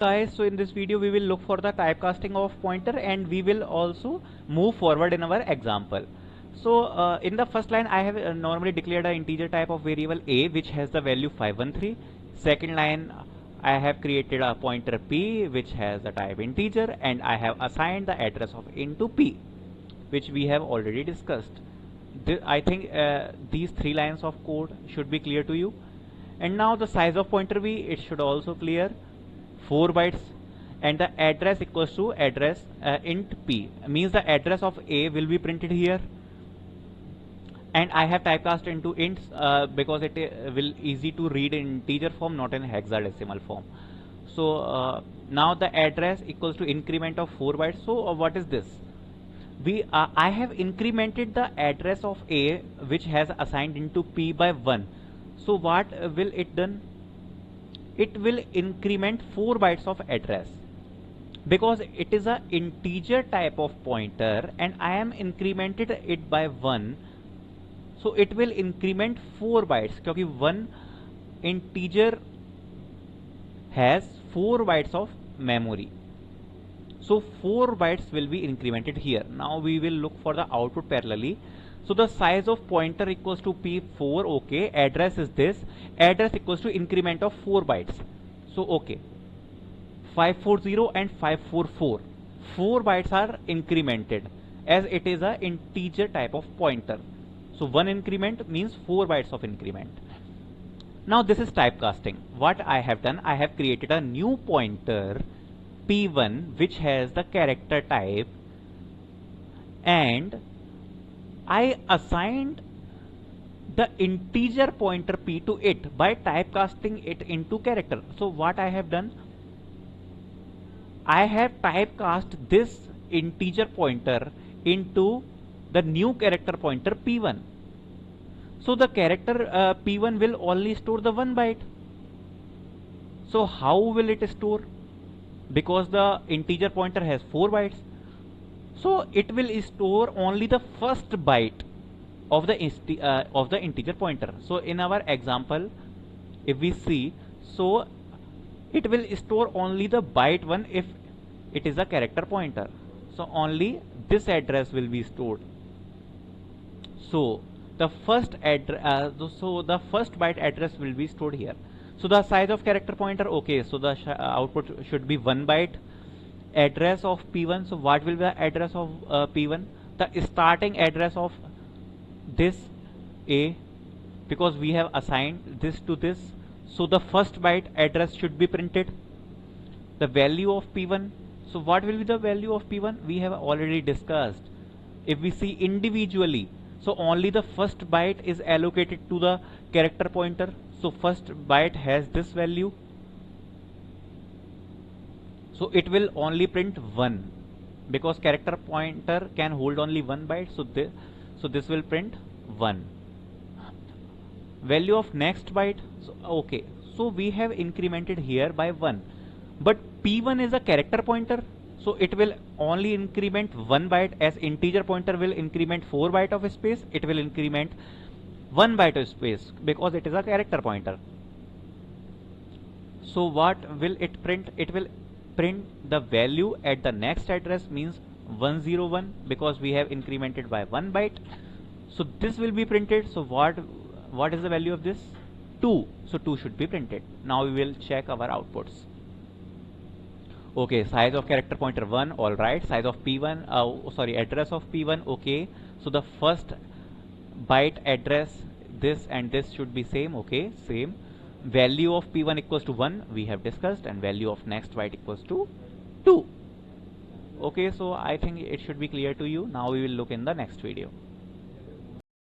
Guys, so in this video we will look for the typecasting of pointer and we will also move forward in our example. So in the first line I have normally declared an integer type of variable a which has the value 513. Second line I have created a pointer p which has the type integer and I have assigned the address of int to p, which we have already discussed. I think these three lines of code should be clear to you. And now the size of pointer v, it should also clear, 4 bytes, and the address equals to address int p, means the address of a will be printed here, and I have typecast into ints because it will easy to read in integer form, not in hexadecimal form. So now the address equals to increment of 4 bytes. So what is this? I have incremented the address of a which has assigned into p by 1. So what will it done? It will increment 4 bytes of address because it is a integer type of pointer and I am incremented it by 1. So it will increment 4 bytes क्योंकि 1 integer has 4 bytes of memory. So 4 bytes will be incremented here. Now we will look for the output parallelly. So the size of pointer equals to p4, okay, address is this, address equals to increment of 4 bytes. So okay, 540 and 544, 4 bytes are incremented as it is a integer type of pointer. So 1 increment means 4 bytes of increment. Now this is typecasting. What I have done, I have created a new pointer p1 which has the character type and I assigned the integer pointer p to it by typecasting it into character. So what I have done, I have typecast this integer pointer into the new character pointer p1. So the character p1 will only store the 1 byte. So how will it store? Because the integer pointer has 4 bytes. So it will store only the first byte of the integer pointer. So in our example, if we see, so it will store only the byte 1 if it is a character pointer. So only this address will be stored. So the first the first byte address will be stored here. So the size of character pointer, okay, so the output should be 1 byte. Address of p1, so what will be the address of p1? The starting address of this a, because we have assigned this to this, so the first byte address should be printed. The value of p1, so what will be the value of p1? We have already discussed. If we see individually, so only the first byte is allocated to the character pointer, so first byte has this value. So it will only print 1 because character pointer can hold only 1 byte. So this will print 1. Value of next byte. So, okay. So we have incremented here by 1. But p1 is a character pointer. So it will only increment 1 byte, as integer pointer will increment 4 byte of space. It will increment 1 byte of space because it is a character pointer. So what will it print? It will print the value at the next address, means 101, because we have incremented by 1 byte. So this will be printed. So what is the value of this? 2. So 2 should be printed. Now we will check our outputs. Okay, size of character pointer 1, all right. Size of p1, address of p1, okay. So the first byte address, this and this should be same, okay, same. Value of p1 equals to 1, we have discussed, and value of next byte equals to 2. Okay, so I think it should be clear to you. Now we will look in the next video.